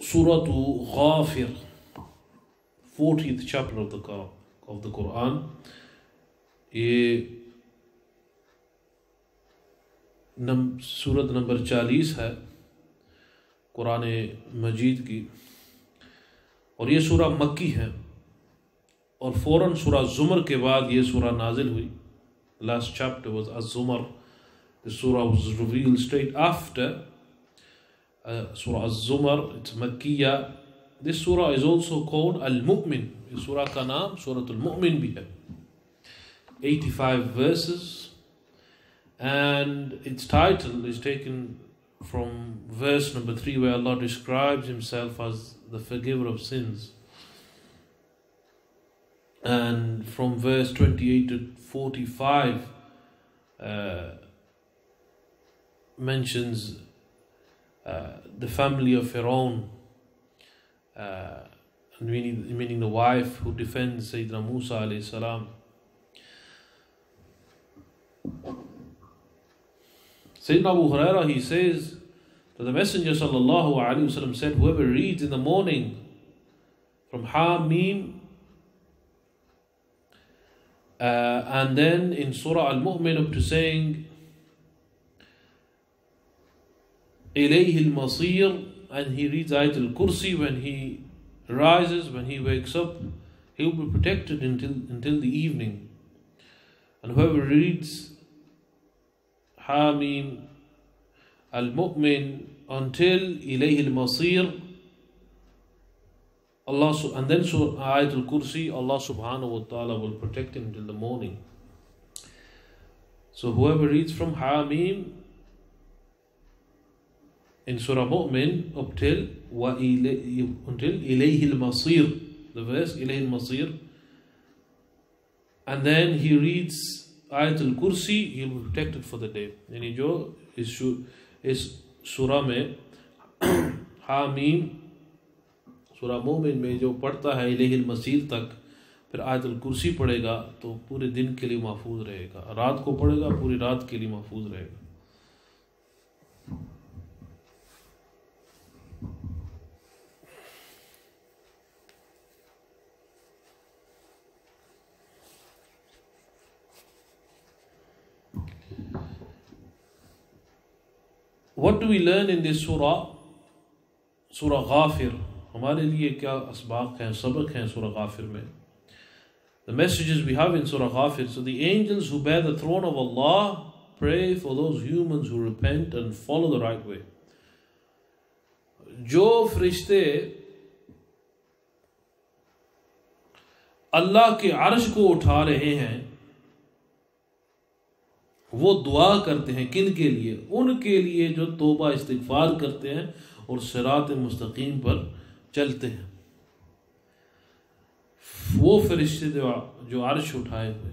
Surah Ghafir, 40th chapter of the Quran. ये सूरत number 40 है कुरान मजीद की, और ये सूरा मक्की है, और फ़ौरन सूरा ज़ुमर के बाद ये सूरा नाजिल हुई. Last chapter was Az-Zumar. The surah was revealed straight after Surah Az-Zumar. It's Makkiya. This surah is also called Al-Mu'min. इस surah का नाम Surah Al-Mu'min भी है. 85 verses, and its title is taken from verse number 3, where Allah describes Himself as the forgiver of sins, and from verse 28 to 45 mentions the family of Fir'aun, meaning the wife who defends Sayyidina Musa alayhi salam. Sayyidina Abu Hurairah, he says that the Messenger sallallahu alaihi wasallam said, whoever reads in the morning from Hamim and then in Surah Al-Mu'min up to saying Ilayhi al-Masir, and he reads Ayat al-Kursi when he rises, when he wakes up, he will be protected until the evening. And whoever reads Hamim Al-Mu'min until Ilayhi al-Masir, Allah, and then Ayat al-Kursi, Allah subhanahu wa ta'ala will protect him till the morning. So whoever reads from Hamim in Surah Mu'min up till Ilayhi al-Masir, the verse Ilayhi al-Masir, and then he reads Ayat al-Kursi, he will be protected for the day. यानी जो इस सूरा में हामीम सूरा मोमिन में जो पढ़ता है इलैहिल मसीर तक, फिर आयत अल-कुर्सी पढ़ेगा तो पूरे दिन के लिए महफूज रहेगा, रात को पढ़ेगा पूरी रात के लिए महफूज रहेगा. What do we learn in this surah? Surah Ghafir. हमारे लिए क्या असबाक हैं, सबक हैं surah Ghafir में? The messages we have in surah Ghafir. So the angels who bear the throne of Allah pray for those humans who repent and follow the right way. जो फरिश्ते अल्लाह के अर्श को उठा रहे हैं, वो दुआ करते हैं किन के लिए? उनके लिए जो तौबा इस्तिगफार करते हैं और सिरात मुस्तकीम पर चलते हैं. वो फरिश्ते जो अर्श उठाए हुए,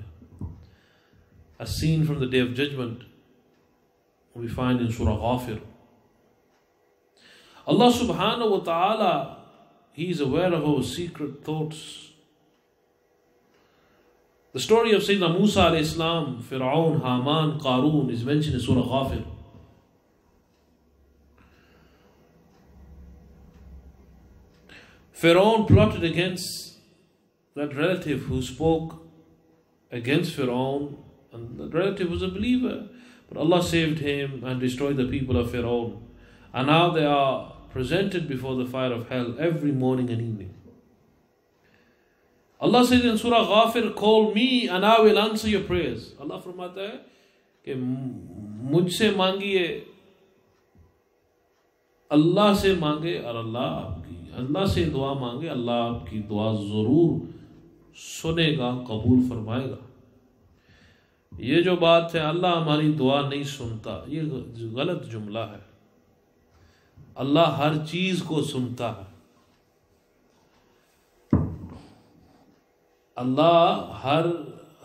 a scene from the day of judgment we find in Surah Ghafir. Allah subhanahu wa ta'ala, He is aware of our secret thoughts. The story of Sayyidina Musa alayhi salam, Fir'aun, Haman, Qarun is mentioned in Surah Ghafir. Fir'aun plotted against that relative who spoke against Fir'aun, and that relative was a believer, but Allah saved him and destroyed the people of Fir'aun, and now they are presented before the fire of hell every morning and evening. Allah says in Surah Ghafir, call me and I will answer your prayers. Allah फरमाता है कि मुझसे मांगिए, अल्लाह से मांगे और अल्लाह से दुआ मांगे, अल्लाह आपकी दुआ जरूर सुनेगा, कबूल फरमाएगा. ये जो बात है अल्लाह हमारी दुआ नहीं सुनता, ये गलत जुमला है. अल्लाह हर चीज को सुनता है. अल्लाह हर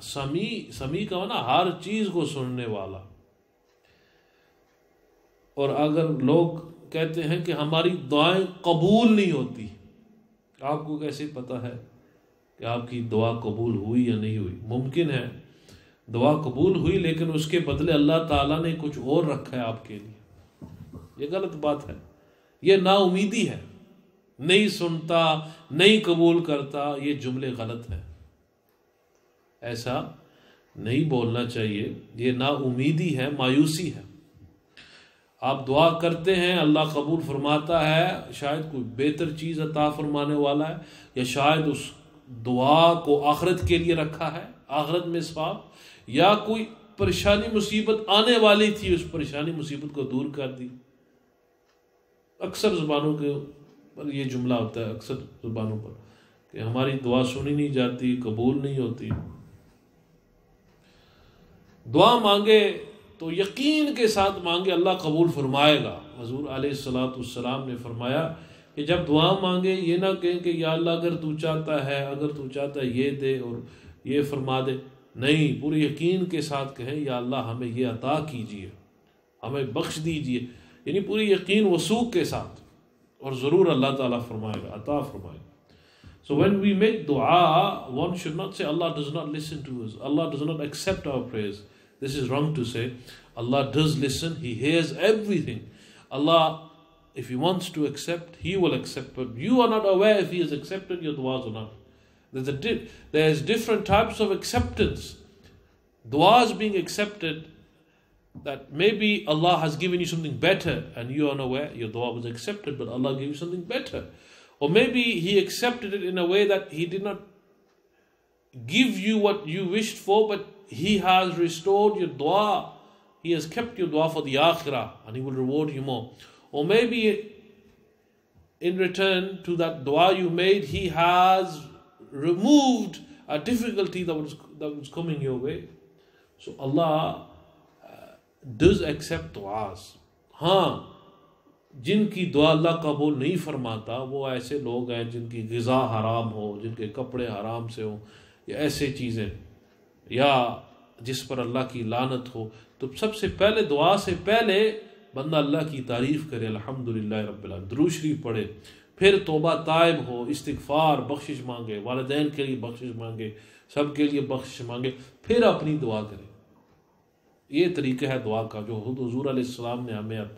समी का ना हर चीज को सुनने वाला. और अगर लोग कहते हैं कि हमारी दुआएं कबूल नहीं होती, आपको कैसे पता है कि आपकी दुआ कबूल हुई या नहीं हुई? मुमकिन है दुआ कबूल हुई लेकिन उसके बदले अल्लाह ताला ने कुछ और रखा है आपके लिए. ये गलत बात है, ये नाउमीदी है. नहीं सुनता, नहीं कबूल करता, ये जुमले गलत हैं। ऐसा नहीं बोलना चाहिए, ये नाउमीदी है, मायूसी है। आप दुआ करते हैं, अल्लाह कबूल फरमाता है, शायद कोई बेहतर चीज़ अता फरमाने वाला है, या शायद उस दुआ को आखिरत के लिए रखा है, आखिरत में सवाब, या कोई परेशानी मुसीबत आने वाली थी, उस परेशानी मुसीबत को दूर कर दी। अक्सर ज़ुबानों के पर ये जुमला होता है, अक्सर ज़ुबानों पर, कि हमारी दुआ सुनी नहीं जाती, कबूल नहीं होती। दुआ मांगे तो यकीन के साथ मांगे, अल्लाह कबूल फरमाएगा। हुज़ूर अलैहिस्सलाम ने फरमाया कि जब दुआ मांगे ये ना कहें कि या अल्लाह अगर तू चाहता है, अगर तू चाहता है ये दे और ये फरमा दे। नहीं, पूरे यकीन के साथ कहें या अल्लाह हमें ये अता कीजिए, हमें बख्श दीजिए, यानी पूरी यकीन वसूक के साथ, और ज़रूर अल्लाह ताला फरमाएगा, अता फरमाएगा। So when we make dua, one should not say Allah does not listen to us, Allah does not accept our prayers. This is wrong to say. Allah does listen, He hears everything. Allah, if He wants to accept, He will accept, but you are not aware if He has accepted your duas or not. There's different types of acceptance. Duas being accepted, that maybe Allah has given you something better and you are unaware, your dua was accepted, but Allah gave you something better. Or maybe He accepted it in a way that He did not give you what you wished for, but He has restored your dua. He has kept your dua for the akhirah and He will reward you more. Or maybe in return to that dua you made, He has removed a difficulty that was coming your way. So Allah does accept duas. हाँ, जिनकी दुआ अल्लाह कबूल नहीं फरमाता वो ऐसे लोग हैं जिनकी ग़िज़ा हराम हो, जिनके कपड़े हराम से हो, या ऐसे चीज़ें, या जिस पर अल्लाह की लानत हो। तो सबसे पहले दुआ से पहले बंदा अल्लाह की तारीफ़ करे, अल्हम्दुलिल्लाह रब्बिल आलमीन, दुरूद शरीफ पढ़े, फिर तौबा ताइब हो, इस्तिग़फ़ार, बख्शिश मांगे, वालिदैन के लिए बख्शिश मांगे, सब के लिए बख्शिश मांगे, फिर अपनी दुआ करे। ये तरीका है दुआ का जो हुज़ूर अलैहिस्सलाम ने हमें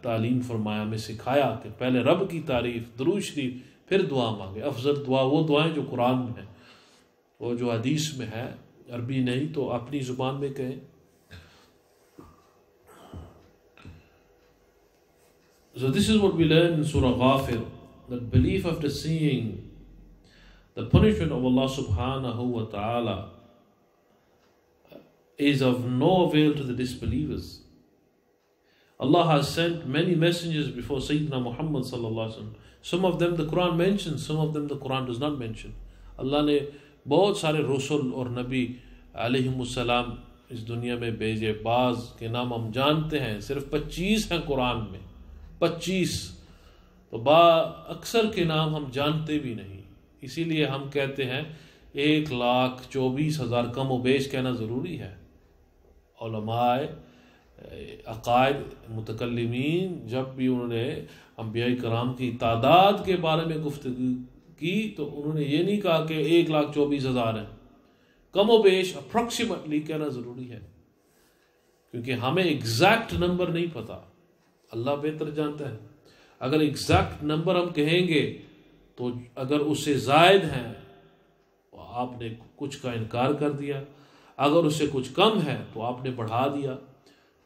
तालीम फरमाया, हमें सिखाया कि पहले रब की तारीफ़, दुरूद शरीफ, फिर दुआ मांगे। अफजल दुआ वो दुआएं जो कुरान में है, वो जो हदीस में है, अरबी नहीं तो अपनी ज़ुबान में कहें। So this is what we learn in Surah Ghafir, that belief after seeing the punishment of Allah subhanahu wa ta'ala is of no avail to the disbelievers. Allah has sent many messengers before Sayyidina Muhammad sallallahu alaihi wasallam. Some of them the Quran mentions, some of them the Quran does not mention. Allah ने बहुत सारे रसूल और नबी अलैहिमुस्सलाम इस दुनिया में भेजे। बाज़ के नाम हम जानते हैं, सिर्फ 25 हैं कुरान में, 25। तो अक्सर के नाम हम जानते भी नहीं, इसीलिए हम कहते हैं 1,24,000 कम व बेश कहना ज़रूरी है। उलमाए अकायद मुतकल्लिमीन जब भी उन्होंने अंबिया कराम की तादाद के बारे में गुफ्तगू की तो उन्होंने ये नहीं कहा कि 1,24,000 है, कम व बेश अप्रॉक्सीमेटली कहना ज़रूरी है, क्योंकि हमें एग्जैक्ट नंबर नहीं पता, अल्लाह बेहतर जानता है। अगर एग्जैक्ट नंबर हम कहेंगे तो अगर उससे ज़ायद हैं तो आपने कुछ का इनकार कर दिया, अगर उससे कुछ कम है तो आपने बढ़ा दिया।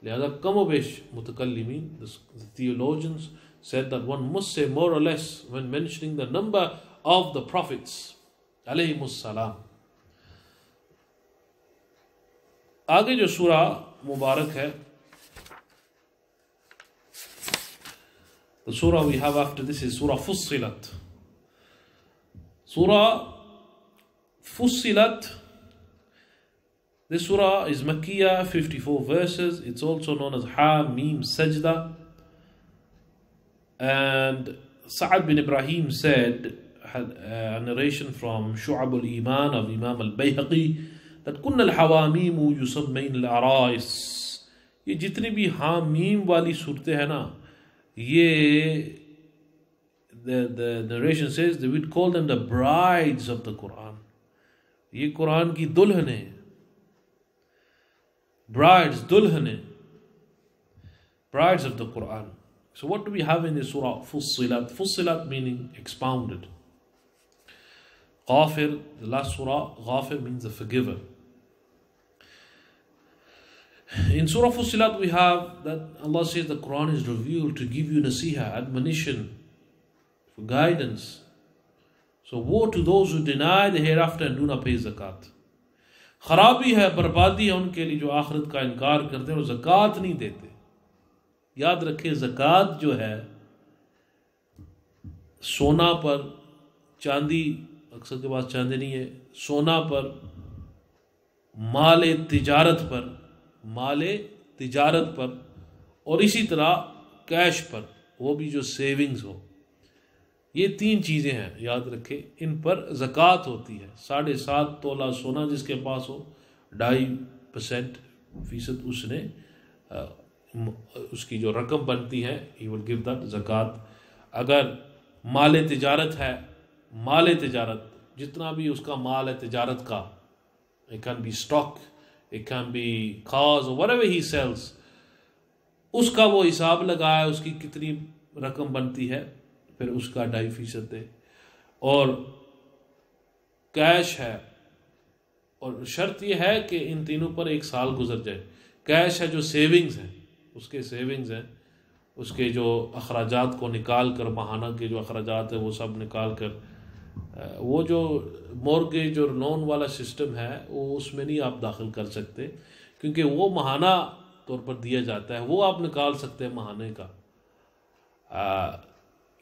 लिहाजा कम व बेश मुतकल्लिमीन, the theologians said that one must say more or less when mentioning the number of the prophets अलैहिमुस सलाम। आगे जो सूरा मुबारक है, the surah we have after this is Surah Fussilat. Surah Fussilat, this surah is Makkiyah, 54 verses. It's also known as Ha-Mim Sajda. And Sa'ad bin Ibrahim said, had a narration from Shu'ab al-Iman of Imam al-Bayhaqi, that Kunna al-Hawamimu yusammain al-Arais. ये जितनी भी हा-मीम वाली सूरतें हैं ना, ये the narration says that we'd call them the brides of the Quran. ये कुरान की दुल्हनें, brides, dulhane, brides of the Quran. So what do we have in the surah? Fussilat. Fussilat meaning expounded. Ghafir, the last surah, Ghafir means the forgiver. In Surah Fussilat we have that Allah says the Quran is revealed to give you nasiha, admonition, for guidance. So woe to those who deny the hereafter and do not pay zakat. खराबी है, बर्बादी है उनके लिए जो आखिरत का इनकार करते हैं और ज़कात नहीं देते। याद रखें, ज़कात जो है सोना पर, चांदी, अक्सर के पास चांदी नहीं है, सोना पर, माल तिजारत पर और इसी तरह कैश पर, वो भी जो सेविंग्स हो, ये 3 चीज़ें हैं, याद रखें, इन पर ज़कात होती है। 7.5 तोला सोना जिसके पास हो, 2.5% उसने उसकी जो रकम बनती है, ही विल गिव दैट ज़कात। अगर माल तिजारत है, माल तिजारत जितना भी उसका माल है तिजारत का, it can be stock, it can be cars और व्हाटएवर ही सेल्स, उसका वो हिसाब लगाया उसकी कितनी रकम बनती है, फिर उसका 2.5% दे। और कैश है, और शर्त यह है कि इन तीनों पर 1 साल गुजर जाए। कैश है जो सेविंग्स हैं, उसके सेविंग्स हैं, उसके जो अखराजात को निकाल कर, माहाना के जो अखराजात है वो सब निकाल कर, वो जो मॉर्गेज और लोन वाला सिस्टम है वो उसमें नहीं आप दाखिल कर सकते, क्योंकि वो माहाना तौर पर दिया जाता है, वो आप निकाल सकते हैं माहाने का,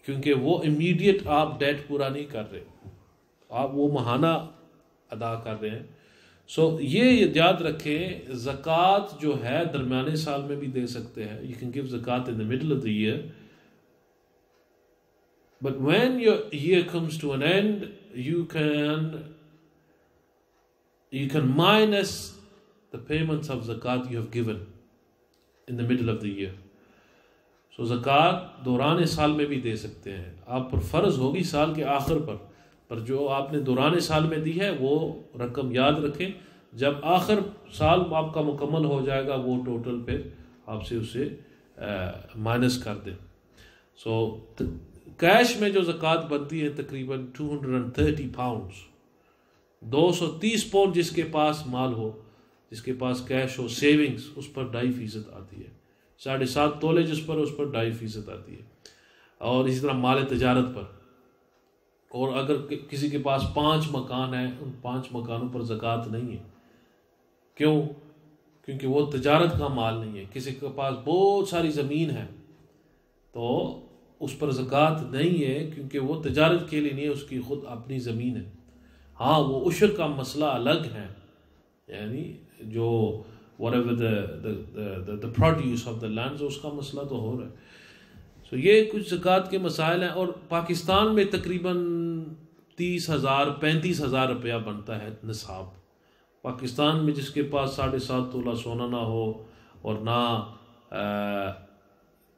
क्योंकि वो इमीडिएट आप डेट पूरा नहीं कर रहे, आप वो माहाना अदा कर रहे हैं। सो ये याद रखें, ज़कात जो है दरमियाने साल में भी दे सकते हैं, यू कैन गिव ज़कात in the middle of the year, but when your year comes to an end you can minus the payments of zakat you have given in the middle of the year. So zakat दौरान साल में भी दे सकते हैं, आप पर फ़र्ज होगी साल के आखिर पर जो आपने दौरान साल में दी है वो रकम याद रखें, जब आखिर साल आपका मुकम्मल हो जाएगा वो टोटल पे आपसे उसे माइनस कर दें। सो कैश में जो ज़कात बनती है तकरीबन 230 पाउंड्स, 230 पाउंड जिसके पास माल हो, जिसके पास कैश हो, सेविंग्स, उस पर 2.5% आती है। 7.5 तोले जिस पर, उस पर 2.5% आती है। और इसी तरह माल तिजारत पर, और अगर किसी के पास 5 मकान है, उन 5 मकानों पर ज़कात नहीं है। क्यों? क्योंकि वो तिजारत का माल नहीं है। किसी के पास बहुत सारी ज़मीन है तो उस पर ज़कात नहीं है, क्योंकि वो तिजारत के लिए नहीं है, उसकी ख़ुद अपनी ज़मीन है। हाँ, वो उशर का मसला अलग है, यानी जो whatever the produce of the land, उसका मसला तो हो रहा है। सो ये कुछ ज़कात के मसाइल हैं। और पाकिस्तान में तकरीबन 30,000-35,000 रुपया बनता है निसाब। पाकिस्तान में जिसके पास 7.5 तोला सोना ना हो और ना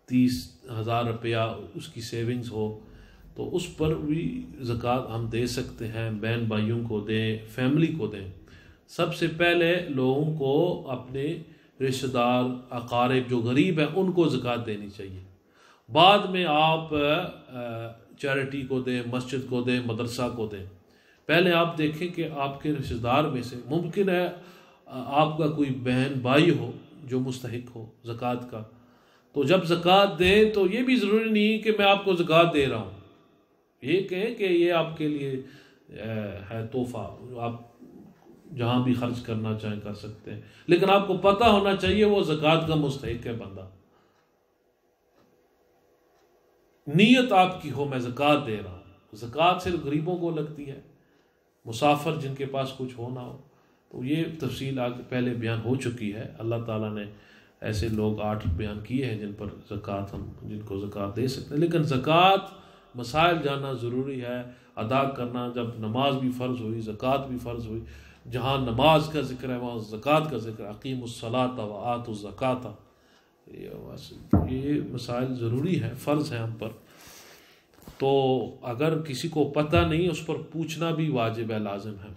30,000 रुपया उसकी सेविंग्स हो, तो उस पर भी ज़कात हम दे सकते हैं। बहन भाइयों को दें, फैमिली को दें। सबसे पहले लोगों को अपने रिश्तेदार, अकारिब जो गरीब हैं उनको ज़कात देनी चाहिए। बाद में आप चैरिटी को दें, मस्जिद को दें, मदरसा को दें। पहले आप देखें कि आपके रिश्तेदार में से मुमकिन है आपका कोई बहन भाई हो जो मुस्तहिक हो ज़कात का, तो जब ज़कात दें तो ये भी ज़रूरी नहीं कि मैं आपको ज़कात दे रहा हूँ, ये कहें कि ये आपके लिए है तोहफ़ा, आप जहाँ भी खर्च करना चाहें कर सकते हैं, लेकिन आपको पता होना चाहिए वो ज़कात का मुस्तहिक है बंदा। नीयत आपकी हो मैं ज़कात दे रहा हूँ। ज़कात सिर्फ गरीबों को लगती है, मुसाफिर जिनके पास कुछ हो ना हो। तो ये तफसील आगे पहले बयान हो चुकी है। अल्लाह ताला ने ऐसे लोग 8 बयान किए हैं जिन पर ज़कात हम जिनको ज़कात दे सकते हैं। लेकिन ज़कात मसाइल जानना ज़रूरी है, अदा करना। जब नमाज भी फ़र्ज़ हुई, ज़कात भी फ़र्ज़ हुई, जहाँ नमाज का ज़िक्र है वहाँ ज़कात का ज़िक्र, अक़ीमुस्सलात व आतुज़्ज़कात, ये मसाइल ज़रूरी है, फ़र्ज़ है हम पर। तो अगर किसी को पता नहीं, उस पर पूछना भी वाजिब है, लाजिम है,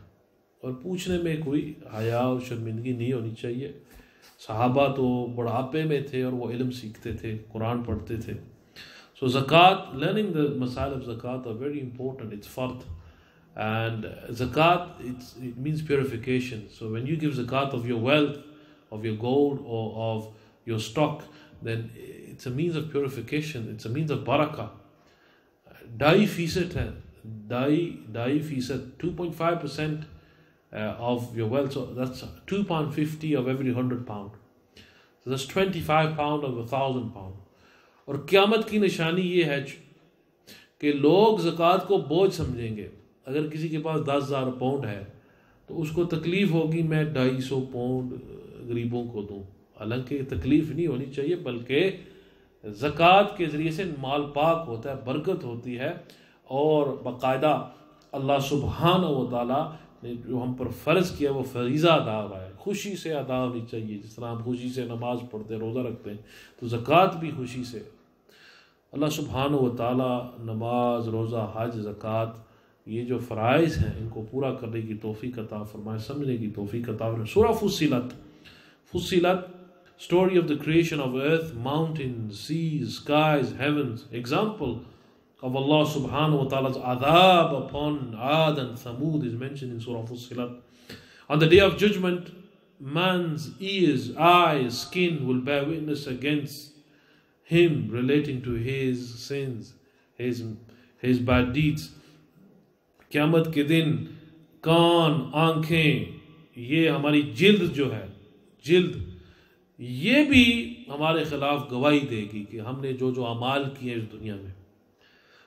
और पूछने में कोई हया और शर्मिंदगी नहीं होनी चाहिए। सहाबा तो बुढ़ापे में थे और वो इल्म सीखते थे, कुरान पढ़ते थे, So zakat, learning the masail of zakat are very important. It's fard. And zakat, it means purification. So when you give zakat of your wealth, of your gold, or of your stock, then it's a means of purification. It's a means of barakah. 2.5% है, 2.5%, 2.5% of your wealth. So that's £2.50 of every £100. So that's £25 of £1,000. और क़यामत की निशानी ये है कि लोग ज़कात को बोझ समझेंगे। अगर किसी के पास 10,000 पाउंड है तो उसको तकलीफ़ होगी मैं 250 पाउंड गरीबों को दूँ। हालांकि तकलीफ़ नहीं होनी चाहिए, बल्कि ज़कात के ज़रिए से माल पाक होता है, बरकत होती है, और बाकायदा अल्लाह सुब्हानहू व तआला ने जो हम पर फ़र्ज़ किया वो फ़रीज़ा अदा हुआ है, खुशी से अदा होनी चाहिए। जिस तरह हम खुशी से नमाज़ पढ़ते हैं, रोज़ा रखते हैं, तो ज़कात भी खुशी से। अल्लाह सुब्हानहू व तआला नमाज, रोज़ा, हज, ज़कात, ये जो फ़राइज़ हैं इनको पूरा करने की तौफ़ीक़ अता फ़रमाए, समझने की तौफ़ीक़ अता फ़रमाए। सूरा फुस्सिलत, story of the creation of earth, mountains, seas, skies, heavens, example of Allah subhanahu wa ta'ala's adhab upon Ad and Thamud is mentioned in Surah Fussilat. On the day of judgment, man's ears, eyes, skin will bear witness against him relating to his sins, his bad deeds. क़यामत के दिन कान, आंखें, ये हमारी जिल्द जो है, जिल्द ये भी हमारे खिलाफ गवाही देगी कि हमने जो जो अमाल किए इस दुनिया में।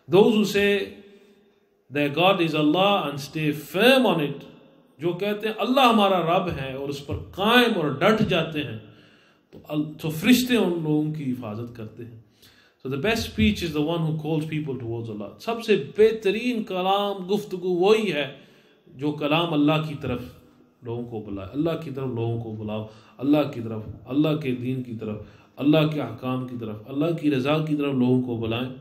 Those who say their God is Allah and stay firm on it, जो कहते हैं अल्लाह हमारा रब है और उस पर कायम और डट जाते हैं, तो फरिश्ते उन लोगों की हिफाजत करते हैं। So the best speech is the one who calls people towards Allah. सबसे बेहतरीन कलाम, गुफ्तगू वही है जो कलाम अल्लाह की तरफ लोगों को बुलाए। अल्लाह की तरफ लोगों को बुलाओ, अल्लाह की तरफ, अल्लाह के दीन की तरफ, अल्लाह के अहकाम की तरफ, अल्लाह की रज़ा की तरफ लोगों को बुलाएं।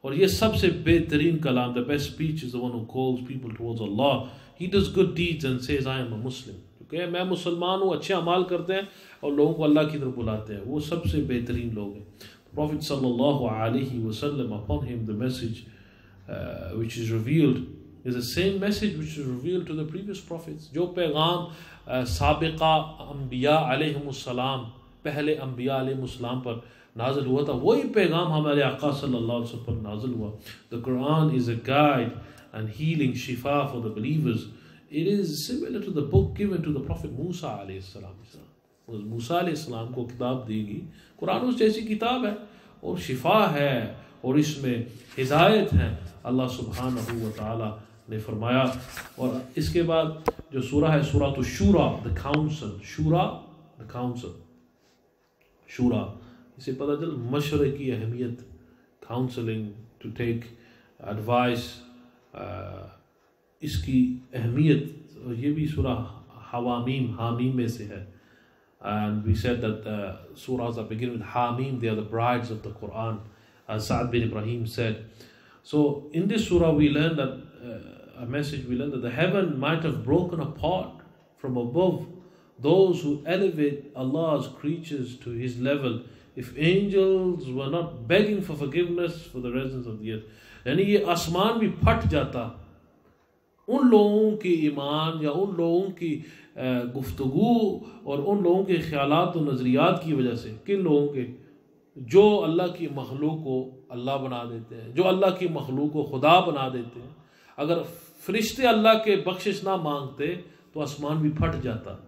और ये सबसे बेहतरीन कलाम, the best speech is the one who calls people towards Allah. He does good deeds and says I am a Muslim. क्योंकि मैं मुसलमान हूँ, अच्छे अमाल करते हैं और लोगों को अल्लाह की तरफ बुलाते हैं, वो सबसे बेहतरीन लोग हैं। Prophet sallallahu alaihi wasallam, upon him the message which is revealed is the same message which is revealed to the previous prophets. जो पैगाम साबिका अंबिया अलैहिमुस्सलाम, पहले अंबिया अलैहिमुस्सलाम पर नाजिल हुआ था, वही पैगाम हमारे आका सल्लल्लाहु अलैहि वसल्लम पर नाजिल हुआ। The Quran is a guide and healing shifa for the believers. It is similar to the book given to the Prophet Musa alayhi salam. मूसा अलैहिस्सलाम को किताब देगी, कुरान उस जैसी किताब है और शिफा है और इसमें हिदायत है, अल्लाह सुब्हानहू व तआला ने फरमाया। और इसके बाद जो सूरा है, सूरा तो शूरा, द काउंसिल, शूरा द काउंसिल, शूरा, इसे पता चल मशवरे की अहमियत, काउंसलिंग, टू टेक एडवाइस, इसकी अहमियत। और ये भी सूरा हामीम में से है। And we said that surahs that begin with Hamim, they are the brides of the Quran, as Sa'ad bin Ibrahim said. So in this surah we learn that, a message we learn that the heaven might have broken apart from above those who elevate Allah's creatures to His level if angels were not begging for forgiveness for the residents of the earth. यानी ये आसमान भी फट जाता उन लोगों के ईमान या उन लोगों की गुफ्तगू और उन लोगों के ख्यालात और नज़रियात की वजह से। किन लोगों के? जो अल्लाह की मखलूक को अल्लाह बना देते हैं, जो अल्लाह की मखलूक को खुदा बना देते हैं। अगर फरिश्ते अल्लाह के बख्शिश ना मांगते तो आसमान भी फट जाता,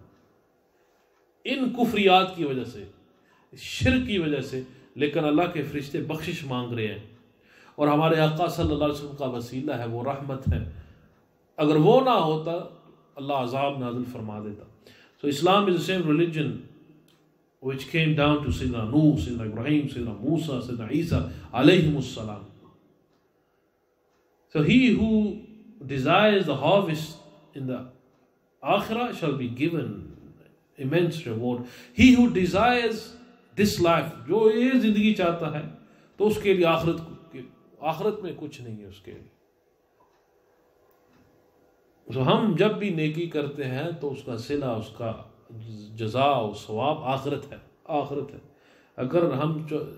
इन कुफरियात की वजह से, शिर्क की वजह से। लेकिन अल्लाह के फरिश्ते बख्शिश मांग रहे हैं और हमारे आका सल्लल्लाहु अलैहि वसल्लम का वसीला है, वो रहमत है। अगर वो ना होता अल्लाह अज़ाब नाज़िल फरमा देता। So Islam is the same religion which came down to Sayyidina Nuh, Sayyidina Ibrahim, Sayyidina Musa, Sayyidina Isa alayhimus salam. So he who desires the harvest in the Akhirah shall be given immense reward. He who desires this life, जो ये जिंदगी चाहता है, तो उसके लिए आखिरत में कुछ नहीं है उसके लिए। तो हम जब भी नेकी करते हैं तो उसका सिला, उसका जज़ा और सवाब आखिरत है, आखिरत है। अगर हम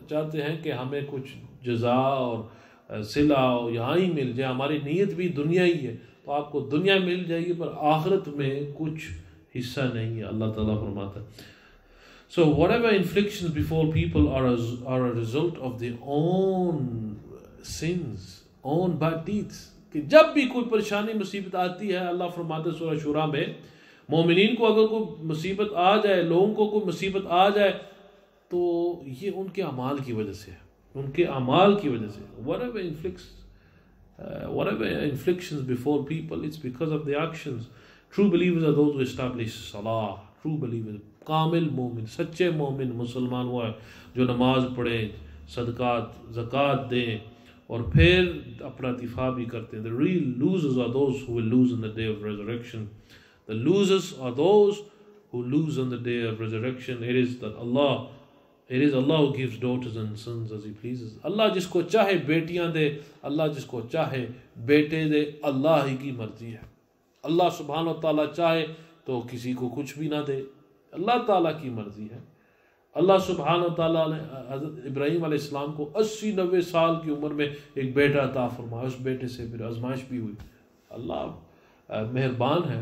चाहते हैं कि हमें कुछ जज़ा और सिला यहाँ ही मिल जाए, हमारी नीयत भी दुनिया ही है, तो आपको दुनिया मिल जाएगी पर आखिरत में कुछ हिस्सा नहीं है। अल्लाह ताला फरमाता है, so whatever inflictions before people are a result of their own sins, own bad deeds। कि जब भी कोई परेशानी मुसीबत आती है, अल्लाह फरमाता है सूरह शुरा में, मोमिनीन को अगर कोई मुसीबत आ जाए, लोगों को कोई मुसीबत आ जाए, तो ये उनके अमाल की वजह से है, उनके अमाल की वजह से। whatever inflictions before people, it's because of the actions। True believers are those who establish salah। True believers, कामिल मोमिन, सच्चे मोमिन मुसलमान हुआ है जो नमाज पढ़े, सदकात ज़कात दें और फिर अपना दिफा भी करते हैं। The real losers are those who will lose on the day of resurrection। The losers are those who lose on the day of resurrection। It is Allah who gives daughters and sons as He pleases। अल्लाह जिसको चाहे बेटियां दे, अल्लाह जिसको चाहे बेटे दे, अल्लाह ही की मर्जी है। अल्लाह सुब्हानहू व तआला चाहे तो किसी को कुछ भी ना दे, अल्लाह ताला की मर्जी है। अल्लाह सुब्हानहू व तआला ने हज़रत इब्राहीम अलैहिस्सलाम को 80-90 साल की उम्र में एक बेटा अता फरमाया, उस बेटे से फिर आजमाइश भी हुई। अल्लाह मेहरबान है,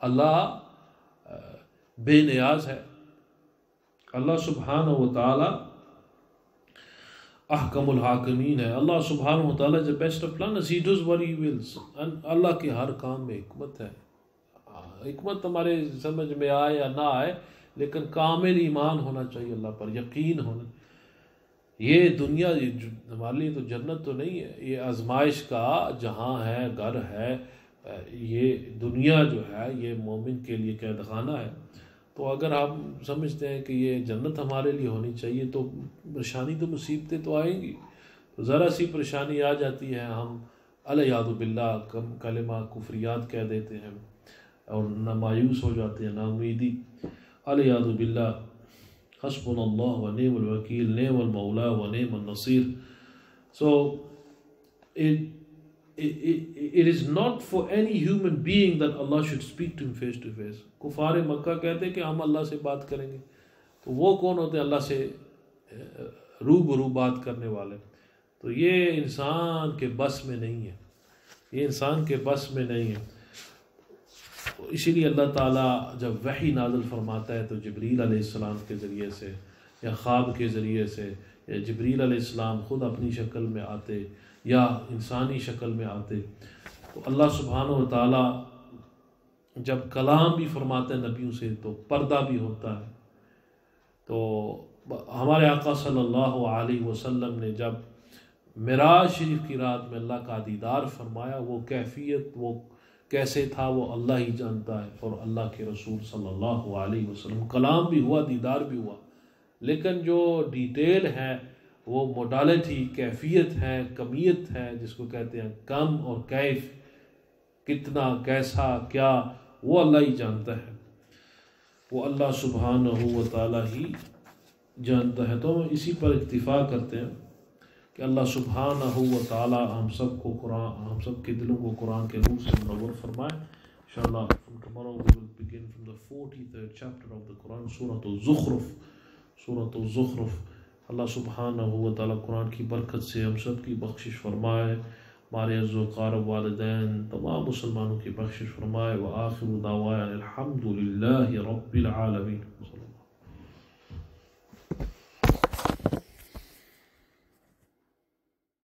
अल्लाह बेनियाज है। अल्लाह सुब्हानहू व तआला अहकमुल हाकिमीन है। अल्लाह सुब्हानहू व तआला is the best of planners. He does what he wills. Allah के हर काम में हिकमत है। हिकमत हमारे समझ में आए या ना आए, लेकिन कामिल ईमान होना चाहिए, अल्लाह पर यकीन होना। ये दुनिया हमारे लिए तो जन्नत तो नहीं है, ये आजमाइश का जहाँ है, घर है। ये दुनिया जो है ये मोमिन के लिए कैदखाना है। तो अगर हम समझते हैं कि ये जन्नत हमारे लिए होनी चाहिए, तो परेशानी तो मुसीबतें तो आएंगी। तो ज़रा सी परेशानी आ जाती है, हम अलयादु बिल्लाह कलिमा कुफ्रियात कह देते हैं और ना मायूस हो जाते हैं, ना उम्मीदी। अलयादु बिल्लाह हस्बुनल्लाह व निअमल वकील, निअमल मौला व निअमन नसीर। सो it is not for any human being that Allah should speak to him face to face। कुफार मक्का कहते हैं कि हम अल्लाह से बात करेंगे, तो वो कौन होते हैं अल्लाह से रूबरू बात करने वाले? तो ये इंसान के बस में नहीं है, ये इंसान के बस में नहीं है। तो इसीलिए अल्लाह ताला जब वही नाज़िल फरमाता है, तो जिब्रील अलैहिस्सलाम के ज़रिए से या ख्वाब के ज़रिए से, या जिब्रील अलैहिस्सलाम ख़ुद अपनी शक्ल में आते या इंसानी शक्ल में आते, तो अल्लाह सुब्हानहू व तआला जब कलाम भी फरमाते हैं नबियों से, तो पर्दा भी होता है। तो हमारे आका सल्लल्लाहु अलैहि वसल्लम ने जब मिराज शरीफ की रात में अल्लाह का दीदार फरमाया, वो कैफियत वो कैसे था वो अल्लाह ही जानता है। और अल्लाह के रसूल सल्लल्लाहु अलैहि वसल्लम कलाम भी हुआ, दीदार भी हुआ, लेकिन जो डिटेल है वो मोडालिटी कैफियत है, कमियत है, जिसको कहते हैं कम और कैफ, कितना कैसा क्या, वो अल्लाह ही जानता है, वो अल्लाह सुब्हानहू व तआला ही जानता है। तो इसी पर इत्तिफा करते हैं कि अल्लाह सुब्हानहू व तआला हम सब को कुरान, हम सब के दिलों को कुरान के नूर से मुनव्वर फरमाए। इंशाअल्लाह from tomorrow we will begin from the 43rd chapter of the Quran, सूरह ज़ुख़्रुफ़। अल्लाह सुब्हानहू व तआला कुरान की बरकत से हम सब की बख्शिश फरमाए, हमारे अज़्ज़ो-क़ारब वालिदैन तमाम मुसलमानों की बख्शिश फरमाए। व आखिरु दावाना अल्हम्दुलिल्लाहि रब्बिल आलमीन।